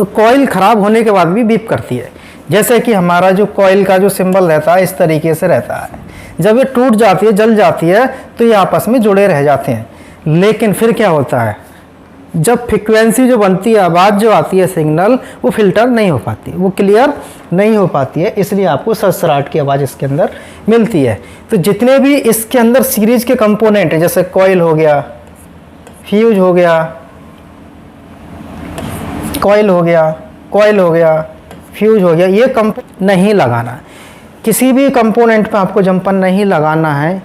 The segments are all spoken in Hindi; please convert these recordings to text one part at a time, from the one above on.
तो कॉइल ख़राब होने के बाद भी बीप करती है। जैसे कि हमारा जो कॉइल का जो सिंबल रहता है इस तरीके से रहता है, जब ये टूट जाती है, जल जाती है, तो ये आपस में जुड़े रह जाते हैं। लेकिन फिर क्या होता है, जब फ्रिक्वेंसी जो बनती है, आवाज़ जो आती है, सिग्नल, वो फिल्टर नहीं हो पाती, वो क्लियर नहीं हो पाती है, इसलिए आपको सरसराहट की आवाज़ इसके अंदर मिलती है। तो जितने भी इसके अंदर सीरीज के कंपोनेंट हैं, जैसे कॉइल हो गया, फ्यूज हो गया, कॉइल हो गया, फ्यूज हो गया, ये कंपोनेंट नहीं लगाना। किसी भी कंपोनेंट पे आपको जंपर नहीं लगाना है।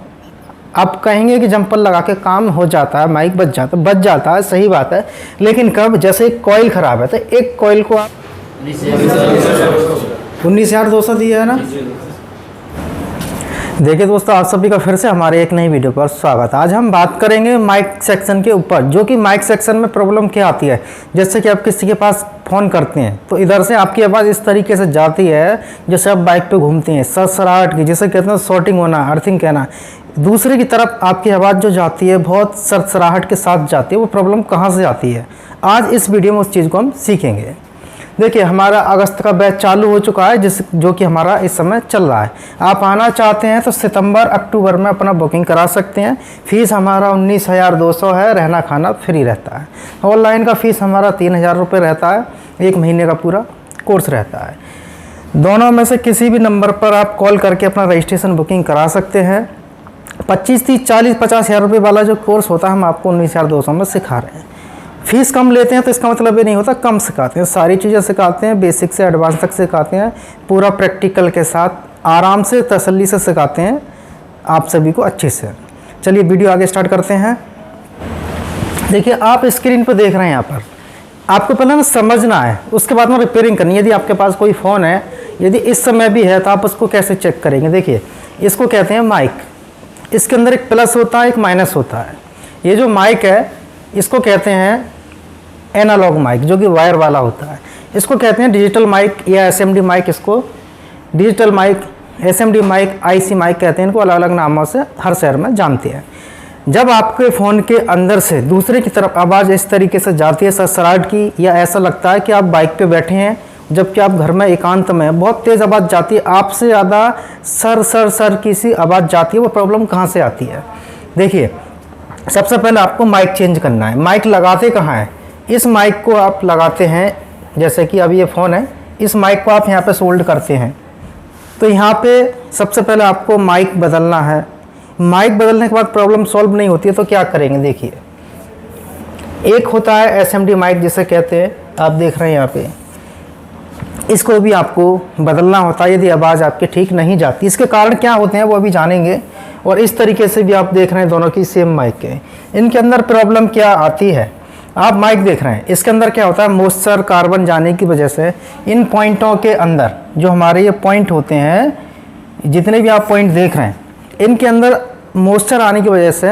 आप कहेंगे कि जंपर लगा के काम हो जाता है, माइक बच जाता है, सही बात है। लेकिन कब, जैसे एक कॉइल ख़राब है तो एक कॉइल को आप 19,200 दिया है ना। देखिए दोस्तों, आप सभी का फिर से हमारे एक नई वीडियो पर स्वागत है। आज हम बात करेंगे माइक सेक्शन के ऊपर, जो कि माइक सेक्शन में प्रॉब्लम क्या आती है। जैसे कि आप किसी के पास फ़ोन करते हैं तो इधर से आपकी आवाज़ इस तरीके से जाती है, जैसे आप बाइक पे घूमते हैं, सरसराहट की, जिसे कहते हैं शॉर्टिंग होना, अर्थिंग कहना। दूसरे की तरफ आपकी आवाज़ जो जाती है बहुत सरसराहट के साथ जाती है। वो प्रॉब्लम कहाँ से आती है, आज इस वीडियो में उस चीज़ को हम सीखेंगे। देखिए, हमारा अगस्त का बैच चालू हो चुका है, जो कि हमारा इस समय चल रहा है। आप आना चाहते हैं तो सितंबर अक्टूबर में अपना बुकिंग करा सकते हैं। फ़ीस हमारा 19,200 है, रहना खाना फ्री रहता है। ऑनलाइन का फ़ीस हमारा 3,000 रुपये रहता है, 1 महीने का पूरा कोर्स रहता है। दोनों में से किसी भी नंबर पर आप कॉल करके अपना रजिस्ट्रेशन बुकिंग करा सकते हैं। 25, 30, 40, 50,000 रुपये वाला जो कोर्स होता है हम आपको 19,200 में सिखा रहे हैं। फ़ीस कम लेते हैं तो इसका मतलब ये नहीं होता कम सिखाते हैं, सारी चीज़ें सिखाते हैं, बेसिक से एडवांस तक सिखाते हैं, पूरा प्रैक्टिकल के साथ आराम से तसल्ली से सिखाते हैं आप सभी को अच्छे से। चलिए वीडियो आगे स्टार्ट करते हैं। देखिए, आप स्क्रीन पर देख रहे हैं, यहाँ पर आपको पहले ना समझना है, उसके बाद में रिपेयरिंग करनी है। यदि आपके पास कोई फ़ोन है, यदि इस समय भी है, तो आप उसको कैसे चेक करेंगे। देखिए, इसको कहते हैं माइक। इसके अंदर एक प्लस होता है, एक माइनस होता है। ये जो माइक है इसको कहते हैं एनालॉग माइक, जो कि वायर वाला होता है। इसको कहते हैं डिजिटल माइक या एसएमडी माइक। इसको digital mic, SMD mic, IC mic कहते हैं। इनको अलग अलग नामों से हर शहर में जानते हैं। जब आपके फ़ोन के अंदर से दूसरे की तरफ आवाज़ इस तरीके से जाती है सरसराहट की, या ऐसा लगता है कि आप बाइक पे बैठे हैं जबकि आप घर में एकांत में, बहुत तेज़ आवाज़ जाती है, आपसे ज़्यादा सर की सी आवाज़ जाती है, वो प्रॉब्लम कहाँ से आती है। देखिए, सबसे पहले आपको माइक चेंज करना है। माइक लगाते कहाँ है, इस माइक को आप लगाते हैं, जैसे कि अभी ये फ़ोन है, इस माइक को आप यहाँ पे सोल्ड करते हैं। तो यहाँ पे सबसे पहले आपको माइक बदलना है। माइक बदलने के बाद प्रॉब्लम सॉल्व नहीं होती है तो क्या करेंगे। देखिए, एक होता है एसएमडी माइक जिसे कहते हैं, आप देख रहे हैं यहाँ पे, इसको भी आपको बदलना होता है यदि आवाज़ आपकी ठीक नहीं जाती। इसके कारण क्या होते हैं वो अभी जानेंगे। और इस तरीके से भी आप देख रहे हैं दोनों की सेम माइक है, इनके अंदर प्रॉब्लम क्या आती है। आप माइक देख रहे हैं, इसके अंदर क्या होता है, मॉइस्चर, कार्बन जाने की वजह से इन पॉइंटों के अंदर, जो हमारे ये पॉइंट होते हैं, जितने भी आप पॉइंट देख रहे हैं, इनके अंदर मॉइस्चर आने की वजह से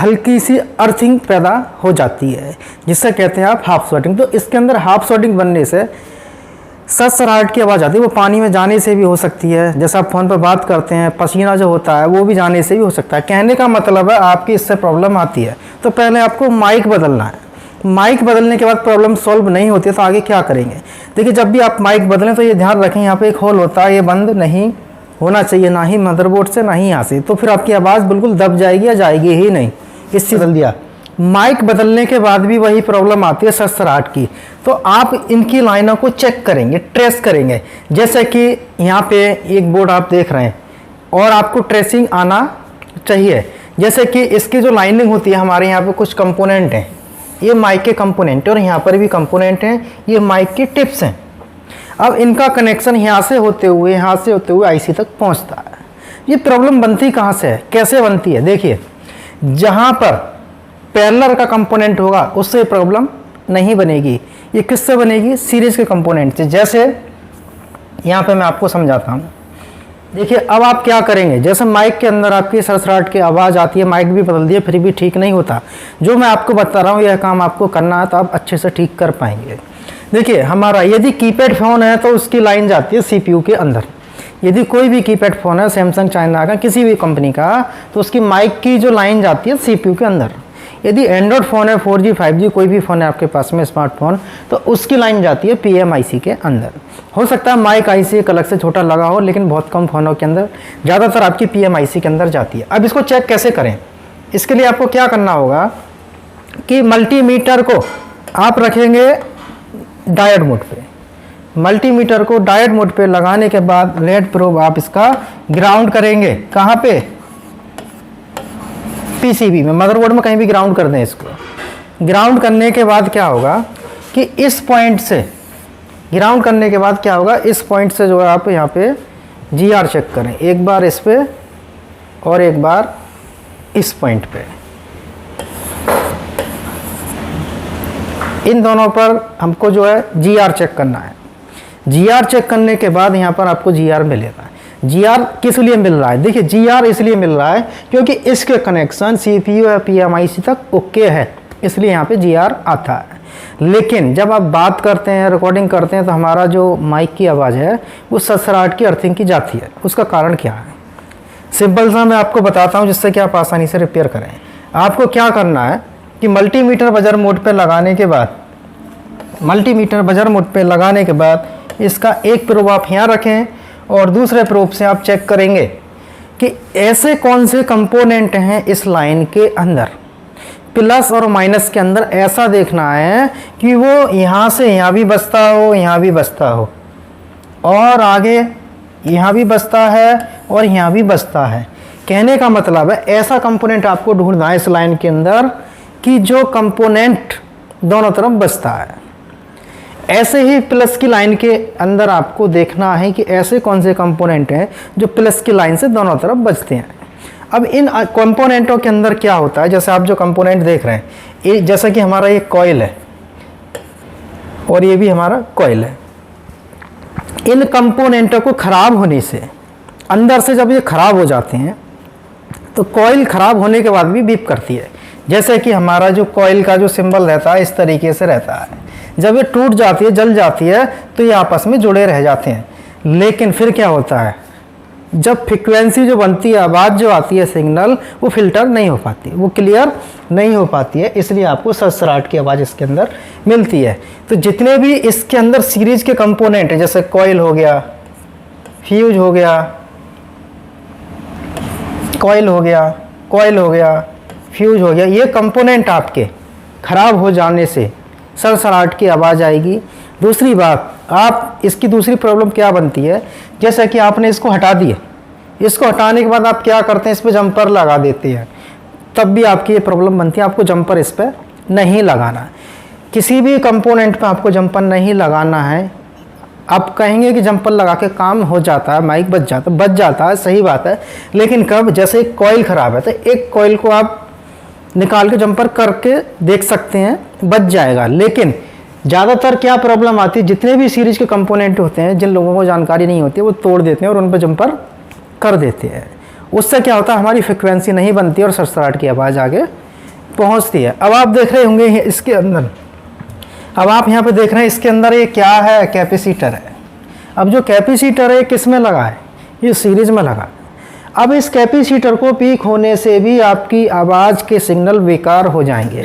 हल्की सी अर्थिंग पैदा हो जाती है, जिससे कहते हैं आप हाफ स्वेटिंग। तो इसके अंदर हाफ स्वेटिंग बनने से सरसराहट की आवाज़ आती है। वो पानी में जाने से भी हो सकती है, जैसा आप फ़ोन पर बात करते हैं, पसीना जो होता है वो भी जाने से भी हो सकता है। कहने का मतलब है आपकी इससे प्रॉब्लम आती है। तो पहले आपको माइक बदलना है। माइक बदलने के बाद प्रॉब्लम सॉल्व नहीं होती है तो आगे क्या करेंगे। देखिए, जब भी आप माइक बदलें तो ये ध्यान रखें, यहाँ पे एक होल होता है, ये बंद नहीं होना चाहिए, ना ही मदरबोर्ड से ना ही यहाँ से, तो फिर आपकी आवाज़ बिल्कुल दब जाएगी या जाएगी ही नहीं। इससे बदल दिया। माइक बदलने के बाद भी वही प्रॉब्लम आती है सरसराहट की। तो आप इनकी लाइनों को चेक करेंगे, ट्रेस करेंगे। जैसे कि यहाँ पे एक बोर्ड आप देख रहे हैं और आपको ट्रेसिंग आना चाहिए। जैसे कि इसकी जो लाइनिंग होती है, हमारे यहाँ पे कुछ कंपोनेंट हैं, ये माइक के कंपोनेंट हैं और यहाँ पर भी कंपोनेंट हैं, ये माइक की टिप्स हैं। अब इनका कनेक्शन यहाँ से होते हुए आईसी तक पहुँचता है। ये प्रॉब्लम बनती कहाँ से है, कैसे बनती है। देखिए, जहाँ पर पैरेलल का कंपोनेंट होगा उससे प्रॉब्लम नहीं बनेगी। ये किससे बनेगी, सीरीज के कंपोनेंट से। जैसे यहाँ पे मैं आपको समझाता हूँ। देखिए, अब आप क्या करेंगे, जैसे माइक के अंदर आपकी सरसराहट की आवाज़ आती है, माइक भी बदल दिए फिर भी ठीक नहीं होता। जो मैं आपको बता रहा हूँ यह काम आपको करना है तो आप अच्छे से ठीक कर पाएंगे। देखिए, हमारा यदि कीपैड फ़ोन है तो उसकी लाइन जाती है CPU के अंदर। यदि कोई भी कीपैड फ़ोन है, सैमसंग, चाइना का, किसी भी कंपनी का, तो उसकी माइक की जो लाइन जाती है CPU के अंदर। यदि एंड्रॉयड फ़ोन है 4G 5G कोई भी फ़ोन है आपके पास में स्मार्टफोन, तो उसकी लाइन जाती है PMIC के अंदर। हो सकता है माइक IC एक अलग से छोटा लगा हो, लेकिन बहुत कम फ़ोनों के अंदर ज़्यादातर आपकी PMIC के अंदर जाती है। अब इसको चेक कैसे करें? इसके लिए आपको क्या करना होगा कि मल्टीमीटर को आप रखेंगे डायोड मोड पे। मल्टीमीटर को डायोड मोड पे लगाने के बाद लेड प्रोब आप इसका ग्राउंड करेंगे। कहाँ पे? PCB में, मदरबोर्ड में कहीं भी ग्राउंड कर दें इसको। ग्राउंड करने के बाद क्या होगा कि इस पॉइंट से, ग्राउंड करने के बाद क्या होगा, इस पॉइंट से जो है आप यहाँ पे GR चेक करें, एक बार इस पे और एक बार इस पॉइंट पे। इन दोनों पर हमको जो है GR चेक करना है। GR चेक करने के बाद यहाँ पर आपको GR मिलेगा। GR किस लिए मिल रहा है? देखिए GR इसलिए मिल रहा है क्योंकि इसके कनेक्शन CPU या PMIC तक ओके है, इसलिए यहाँ पे GR आता है। लेकिन जब आप बात करते हैं, रिकॉर्डिंग करते हैं, तो हमारा जो माइक की आवाज़ है वो सड़सड़ाहट की, अर्थिंग की जाती है। उसका कारण क्या है? सिंपल सा मैं आपको बताता हूँ जिससे कि आप आसानी से रिपेयर करें। आपको क्या करना है कि मल्टीमीटर बजर मोड पे लगाने के बाद, मल्टीमीटर बजर मोड पे लगाने के बाद इसका एक प्रोब आप यहाँ रखें और दूसरे प्रोब से आप चेक करेंगे कि ऐसे कौन से कंपोनेंट हैं इस लाइन के अंदर, प्लस और माइनस के अंदर। ऐसा देखना है कि वो यहाँ से यहाँ भी बसता हो, यहाँ भी बसता हो, और आगे यहाँ भी बसता है और यहाँ भी बसता है। कहने का मतलब है ऐसा कंपोनेंट आपको ढूंढना है इस लाइन के अंदर कि जो कंपोनेंट दोनों तरफ बसता है। ऐसे ही प्लस की लाइन के अंदर आपको देखना है कि ऐसे कौन से कंपोनेंट हैं जो प्लस की लाइन से दोनों तरफ बचते हैं। अब इन कंपोनेंटों के अंदर क्या होता है, जैसे आप जो कंपोनेंट देख रहे हैं, ये जैसा कि हमारा ये कॉइल है और ये भी हमारा कॉइल है। इन कंपोनेंटों को ख़राब होने से, अंदर से जब ये ख़राब हो जाते हैं तो कॉइल ख़राब होने के बाद भी बीप करती है। जैसे कि हमारा जो कॉइल का जो सिंबल रहता है इस तरीके से रहता है। जब ये टूट जाती है, जल जाती है, तो ये आपस में जुड़े रह जाते हैं। लेकिन फिर क्या होता है, जब फ्रिक्वेंसी जो बनती है, आवाज़ जो आती है, सिग्नल, वो फिल्टर नहीं हो पाती, वो क्लियर नहीं हो पाती है, इसलिए आपको सड़सड़ाहट की आवाज़ इसके अंदर मिलती है। तो जितने भी इसके अंदर सीरीज के कंपोनेंट हैं, जैसे कॉइल हो गया, फ्यूज हो गया, कॉइल हो गया, कॉइल हो गया, फ्यूज हो गया, ये कंपोनेंट आपके ख़राब हो जाने से सड़सड़ाहट की आवाज़ आएगी। दूसरी बात, आप इसकी दूसरी प्रॉब्लम क्या बनती है, जैसा कि आपने इसको हटा दिया, इसको हटाने के बाद आप क्या करते हैं, इस पर जंपर लगा देते हैं, तब भी आपकी ये प्रॉब्लम बनती है। आपको जंपर इस पर नहीं लगाना, किसी भी कंपोनेंट पे आपको जंपर नहीं लगाना है। आप कहेंगे कि जंपर लगा के काम हो जाता है, माइक बच जाता है, सही बात है। लेकिन कब, जैसे एक कॉइल ख़राब है तो एक कॉइल को आप निकाल के जंपर करके देख सकते हैं, बच जाएगा। लेकिन ज़्यादातर क्या प्रॉब्लम आती है, जितने भी सीरीज के कंपोनेंट होते हैं, जिन लोगों को जानकारी नहीं होती है, वो तोड़ देते हैं और उन पर जंपर कर देते हैं। उससे क्या होता है, हमारी फ्रिक्वेंसी नहीं बनती और सड़सड़ाहट की आवाज़ आगे पहुंचती है। अब आप देख रहे होंगे इसके अंदर, अब आप यहाँ पे देख रहे हैं इसके अंदर ये क्या है, कैपेसिटर है। अब जो कैपेसिटर है किस में लगा है, ये सीरीज में लगा। अब इस कैपेसिटर को पीक होने से भी आपकी आवाज़ के सिग्नल बेकार हो जाएंगे।